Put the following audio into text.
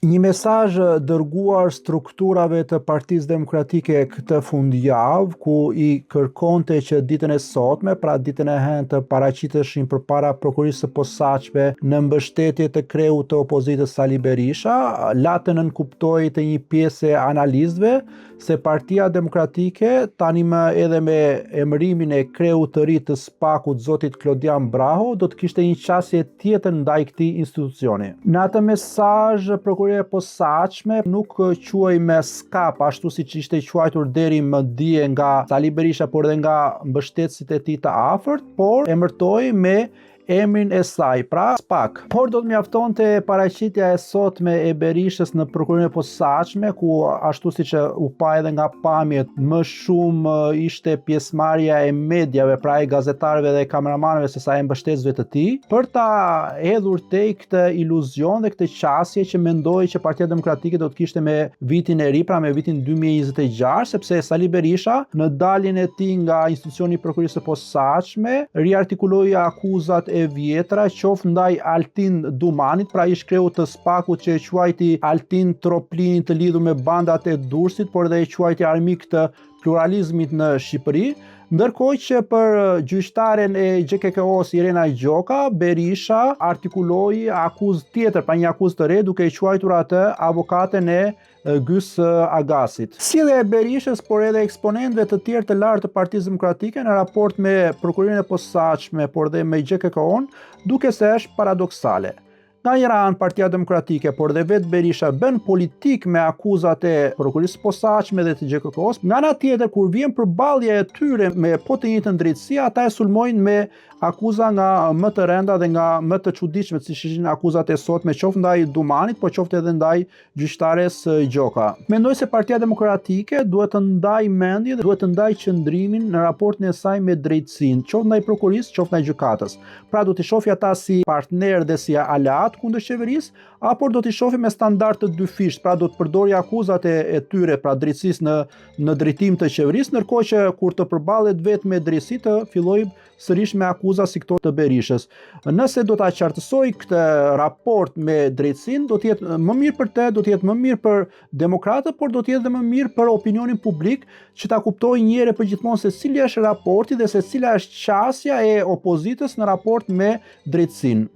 Një mesazh dërguar strukturave të Partisë Demokratike këtë fundjavë, ku i kërkonte që ditën e sotme, pra ditën e hënë, të paraqiteshin përpara prokurisë së posaçme në mbështetje të kreut të opozitës Sali Berisha, la të nënkuptoi të një pjesë e analistëve se Partia Demokratike, tani më edhe me emërimin e kreut të ri të SPAK-ut, zotit Klodian Braho, do të kishte një qasje tjetër ndaj këtij institucioni. Në atë mesazh, prokuria e posaçme nuk quaj me skap, ashtu siç ishte quajtur deri më dje nga Sali Berisha, por edhe nga mbështetësit e tij të afërt, por emërtoi me emrin e saj, pra SPAK. Por do të mjaftonte paraqitja e sotme e Berishës në prokurinë e posaçme, ku ashtu siç u pa edhe nga pamjet, më shumë ishte pjesëmarrja e mediave, pra e gazetarëve dhe kameramanëve, sesa e mbështetësve të tij, për ta hedhur tej këtë iluzion dhe këtë qasje që mendoi që Partia Demokratike do të kishte me vitin e ri, pra me vitin 2026, sepse Sali Berisha në daljen e tij nga institucioni i prokurisë së posaçme riartikuloi akuzat e vjetra, qoftë ndaj Altin Dumanit, pra ish kreu të SPAK-ut që e quajti Altin Troplinin të lidhur me bandat e Durrësit, por edhe e quajti armik të pluralizmit në Shqipëri, ndërkohë që për gjyqtaren e GKK-s Irena Gjoka, Berisha artikuloi akuzë tjetër, pra një akuzë të re, duke e quajtur atë avokaten e Gys Agasit. Si dhe e Berishës, por edhe eksponentëve të tjerë të lartë të Partisë Demokratike në raport me prokurinë e posaçme, por dhe me GKK-on, duke se është paradoksale. Nga njëra anë, Partia Demokratike, por dhe vetë Berisha bën politik me akuzat e prokurisë së posaçme dhe të GKK-s. Nga ana tjetër, kur vjen përballja e tyre me po të njëjtën drejtësi, ata e sulmojnë me akuza nga më të rënda dhe nga më të çuditshme, siç ishin akuzat e sotme, qoftë ndaj Dumanit, por qoftë edhe ndaj gjyqtares Gjoka. Mendoj se Partia Demokratike duhet të ndaj mendje dhe duhet të ndaj qëndrimin në raportin e saj me drejtësinë, qoftë ndaj prokurisë, qoftë ndaj gjykatës. Pra do t'i shohë ata si partner dhe si aleat kundër qeverisë, apo do t'i shohë me standard të dyfisht, pra do të përdori akuzat e tyre, pra drejtësisë në drejtim të qeverisë, ndërkohë që kur të përballet vetë me drejtësi të fillojë sërish me akuza si këto të Berishës. Nëse do ta qartësoj këtë raport me drejtësinë, do të jetë më mirë për të, do të jetë më mirë për demokratët, por do të jetë edhe më mirë për opinionin publik, që ta kuptojë një herë përgjithmonë se cili është raporti dhe se cila është qasja e opozitës në raport me drejtësinë.